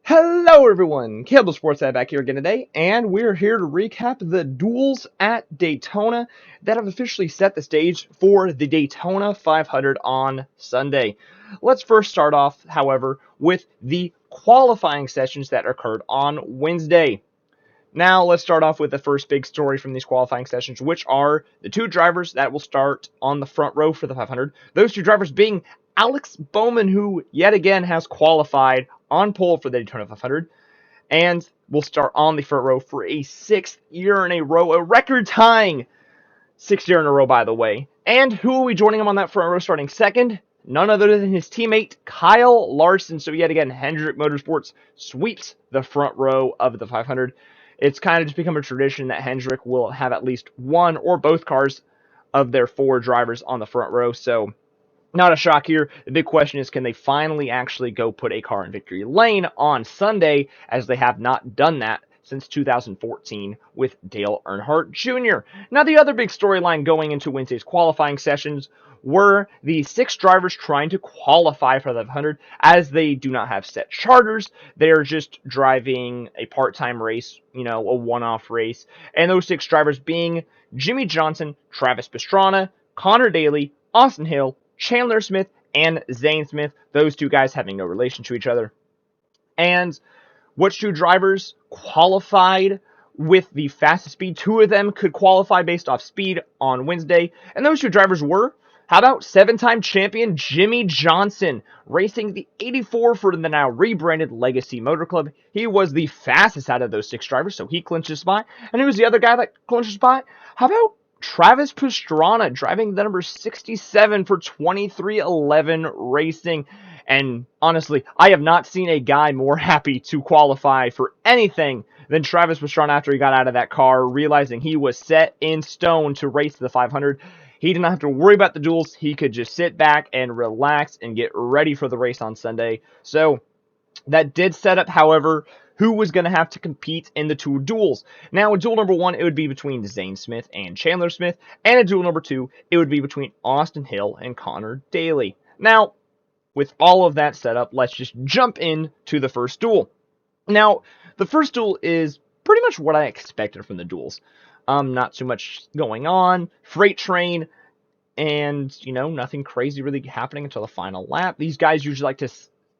Hello everyone, Caleb Sports Guy back here again today, and we're here to recap the duels at Daytona that have officially set the stage for the Daytona 500 on Sunday. Let's first start off, however, with the qualifying sessions that occurred on Wednesday. Now, let's start off with the first big story from these qualifying sessions, which are the two drivers that will start on the front row for the 500. Those two drivers being Alex Bowman, who yet again has qualified on pole for the Daytona 500, and will start on the front row for a sixth year in a row, a record-tying sixth year in a row, by the way. And who will be joining him on that front row starting second? None other than his teammate, Kyle Larson. So yet again, Hendrick Motorsports sweeps the front row of the 500. It's kind of just become a tradition that Hendrick will have at least one or both cars of their four drivers on the front row. So not a shock here. The big question is, can they finally actually go put a car in victory lane on Sunday, as they have not done that since 2014 with Dale Earnhardt Jr. Now, the other big storyline going into Wednesday's qualifying sessions were the six drivers trying to qualify for the 500, as they do not have set charters. They're just driving a part-time race, a one-off race. And those six drivers being Jimmy Johnson, Travis Pastrana, Connor Daly, Austin Hill, Chandler Smith, and Zane Smith, those two guys having no relation to each other. And which two drivers qualified with the fastest speed? Two of them could qualify based off speed on Wednesday, and those two drivers were, how about seven-time champion Jimmy Johnson, racing the 84 for the now rebranded Legacy Motor Club. He was the fastest out of those six drivers, so he clinched his spot. And who was the other guy that clinched his spot? How about Travis Pastrana, driving the number 67 for 2311 Racing. And honestly, I have not seen a guy more happy to qualify for anything than Travis Pastrana after he got out of that car, realizing he was set in stone to race the 500. He did not have to worry about the duels. He could just sit back and relax and get ready for the race on Sunday. So that did set up, however, who was going to have to compete in the two duels. Now, in duel number one, it would be between Zane Smith and Chandler Smith. And in duel number two, it would be between Austin Hill and Connor Daly. Now, with all of that set up, let's just jump into the first duel. Now, the first duel is pretty much what I expected from the duels. Not too much going on. Freight train. And, nothing crazy really happening until the final lap. These guys usually like to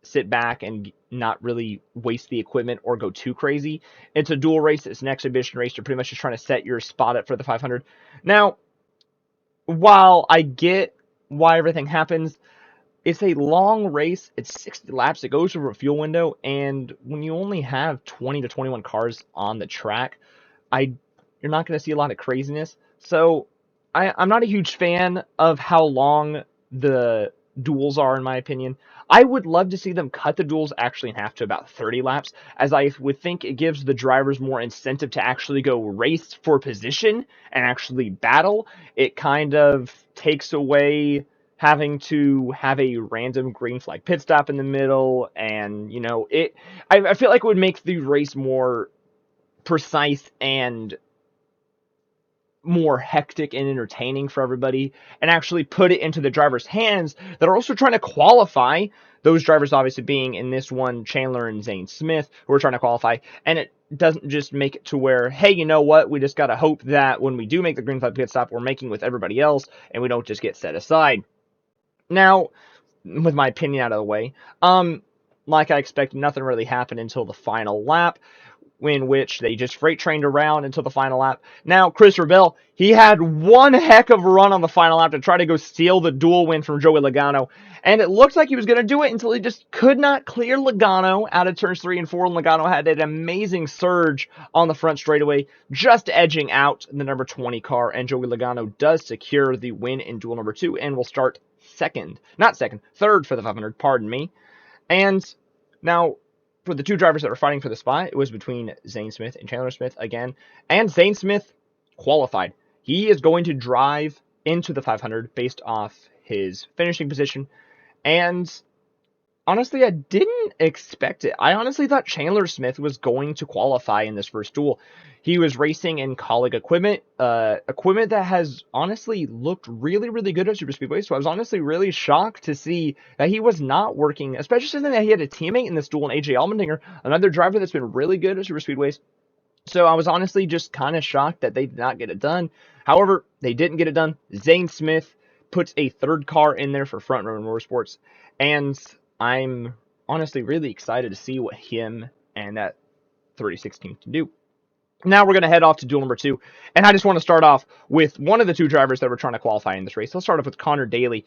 sit back and not really waste the equipment or go too crazy. It's a dual race. It's an exhibition race. You're pretty much just trying to set your spot up for the 500. Now, while I get why everything happens, it's a long race. It's 60 laps. It goes over a fuel window. And when you only have 20 to 21 cars on the track, you're not going to see a lot of craziness. So I'm not a huge fan of how long the duels are, in my opinion. I would love to see them cut the duels actually in half to about 30 laps, as I would think it gives the drivers more incentive to actually go race for position and actually battle. It kind of takes away having to have a random green flag pit stop in the middle, and I feel like it would make the race more precise and more hectic and entertaining for everybody, and actually put it into the drivers' hands that are also trying to qualify. Those drivers obviously being, in this one, Chandler and Zane Smith, who are trying to qualify. And it doesn't just make it to where, hey, you know what, we just got to hope that when we do make the green flag pit stop, we're making with everybody else, and we don't just get set aside. Now, with my opinion out of the way, like I expected, nothing really happened until the final lap, in which they just freight trained around until the final lap. Now, Chris Rebel, he had one heck of a run on the final lap to try to go steal the dual win from Joey Logano, and it looked like he was going to do it until he just could not clear Logano out of turns 3 and 4, and Logano had an amazing surge on the front straightaway, just edging out the number 20 car, and Joey Logano does secure the win in duel number 2, and will start third for the 500, pardon me. And now, for the two drivers that were fighting for the spot, it was between Zane Smith and Chandler Smith again. And Zane Smith qualified. He is going to drive into the 500 based off his finishing position. And honestly, I didn't expect it. I honestly thought Chandler Smith was going to qualify in this first duel. He was racing in colleague equipment, equipment that has honestly looked really, really good at Super Speedway. So I was honestly really shocked to see that he was not working, especially since that he had a teammate in this duel, in AJ Allmendinger, another driver that's been really good at Super Speedways. So I was honestly just kind of shocked that they did not get it done. However, they didn't get it done. Zane Smith puts a third car in there for Front Row Motorsports, and I'm honestly really excited to see what him and that 36 team can do. Now we're going to head off to duel number 2, and I just want to start off with one of the two drivers that were trying to qualify in this race. Let's start off with Connor Daly.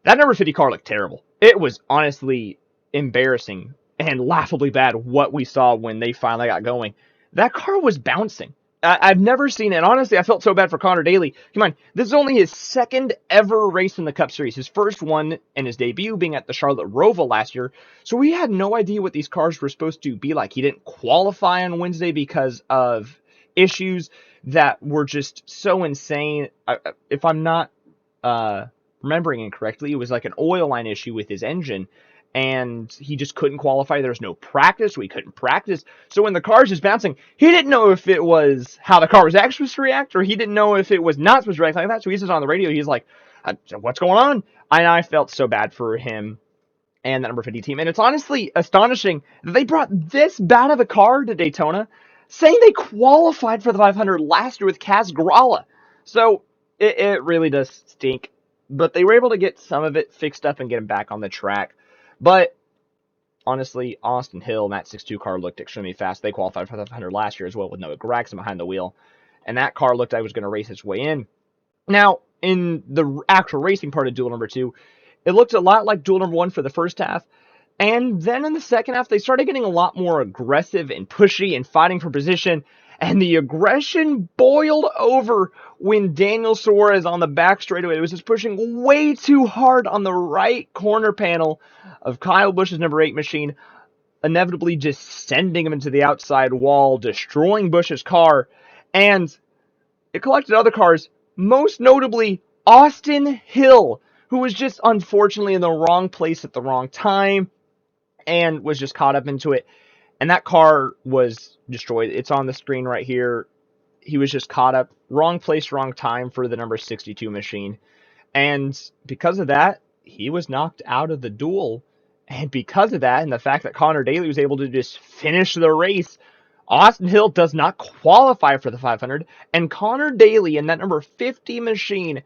That number 50 car looked terrible. It was honestly embarrassing and laughably bad what we saw when they finally got going. That car was bouncing. I've never seen it. And honestly, I felt so bad for Connor Daly. Come on, this is only his second ever race in the Cup Series. His first one and his debut being at the Charlotte Roval last year. So we had no idea what these cars were supposed to be like. He didn't qualify on Wednesday because of issues that were just so insane. If I'm not remembering incorrectly, it was like an oil line issue with his engine, and he just couldn't qualify. There was no practice, so he couldn't practice. So when the car's just bouncing, he didn't know if it was how the car was actually supposed to react, or he didn't know if it was not supposed to react like that. So he says on the radio, he's like, what's going on? And I felt so bad for him and that number 50 team. And it's honestly astonishing that they brought this bad of a car to Daytona, saying they qualified for the 500 last year with Kaz Grala. So it really does stink. But they were able to get some of it fixed up and get him back on the track. But honestly, Austin Hill and that 6.2 car looked extremely fast. They qualified for the 500 last year as well with Noah Gragson behind the wheel. And that car looked like it was going to race its way in. Now, in the actual racing part of duel number 2, it looked a lot like duel number 1 for the first half. And then in the second half, they started getting a lot more aggressive and pushy and fighting for position. And the aggression boiled over when Daniel Suarez on the back straightaway was just pushing way too hard on the right corner panel of Kyle Busch's number 8 machine, inevitably just sending him into the outside wall, destroying Busch's car. And it collected other cars, most notably Austin Hill, who was just unfortunately in the wrong place at the wrong time and was just caught up into it. And that car was destroyed. It's on the screen right here. He was just caught up. Wrong place, wrong time for the number 62 machine. And because of that, he was knocked out of the duel. And because of that, and the fact that Connor Daly was able to just finish the race, Austin Hill does not qualify for the 500. And Connor Daly and that number 50 machine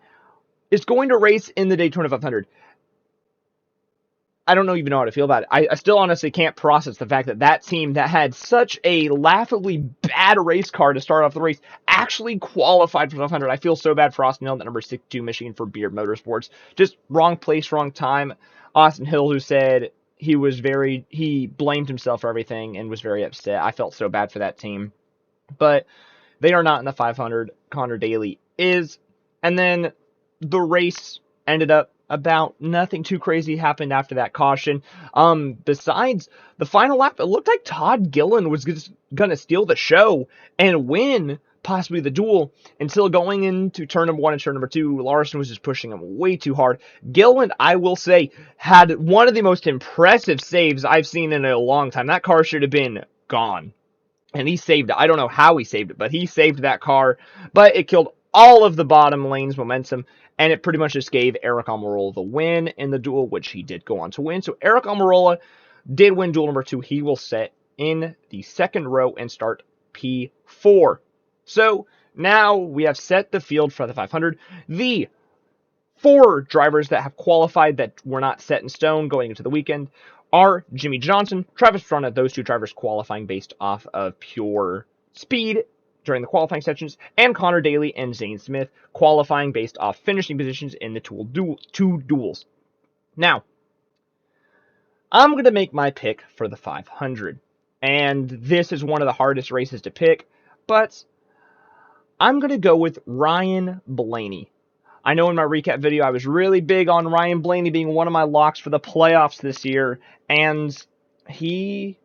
is going to race in the Daytona 500. I don't even know how to feel about it. I still honestly can't process the fact that that team that had such a laughably bad race car to start off the race actually qualified for the 500. I feel so bad for Austin Hill, that number 62 machine for Beard Motorsports. Just wrong place, wrong time. Austin Hill, who said he blamed himself for everything and was very upset. I felt so bad for that team. But they are not in the 500. Connor Daly is. And then the race ended up about nothing too crazy happened after that caution. Besides the final lap, it looked like Todd Gillen was just gonna steal the show and win possibly the duel until going into turn number 1 and turn number 2. Larson was just pushing him way too hard. Gillen, I will say, had one of the most impressive saves I've seen in a long time. That car should have been gone. And he saved it. I don't know how he saved it, but he saved that car. But it killed all of the bottom lane's momentum, and it pretty much just gave Eric Almirola the win in the duel, which he did go on to win. So Eric Almirola did win duel number 2. He will set in the second row and start P4. So now we have set the field for the 500. The 4 drivers that have qualified that were not set in stone going into the weekend are Jimmy Johnson, Travis Pastrana, those 2 drivers qualifying based off of pure speed during the qualifying sections, and Connor Daly and Zane Smith qualifying based off finishing positions in the 2 duels. Now, I'm going to make my pick for the 500, and this is one of the hardest races to pick, but I'm going to go with Ryan Blaney. I know in my recap video, I was really big on Ryan Blaney being one of my locks for the playoffs this year, and he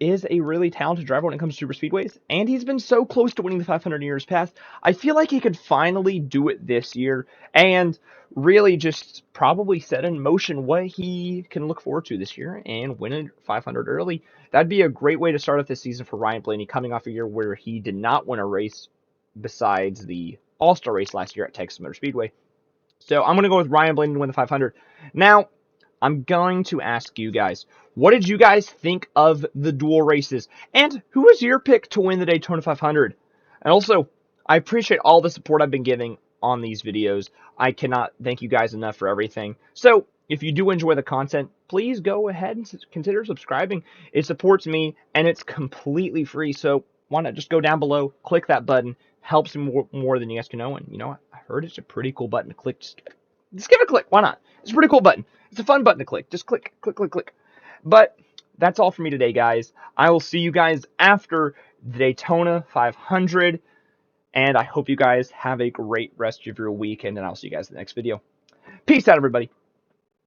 is a really talented driver when it comes to super speedways, and he's been so close to winning the 500 in years past. I feel like he could finally do it this year and really just probably set in motion what he can look forward to this year and win a 500 early. That'd be a great way to start off this season for Ryan Blaney, coming off a year where he did not win a race besides the All-Star race last year at Texas Motor Speedway. So I'm going to go with Ryan Blaney to win the 500. Now, I'm going to ask you guys, what did you guys think of the dual races? And who was your pick to win the Daytona 500? And also, I appreciate all the support I've been giving on these videos. I cannot thank you guys enough for everything. So, if you do enjoy the content, please go ahead and consider subscribing. It supports me, and it's completely free. So, why not just go down below, click that button. Helps me more than you guys can know. And you know what? I heard it's a pretty cool button to click. Just give it a click. Why not? It's a pretty cool button. It's a fun button to click. Just click, click, click, click. But that's all for me today, guys. I will see you guys after the Daytona 500. And I hope you guys have a great rest of your weekend. And I'll see you guys in the next video. Peace out, everybody.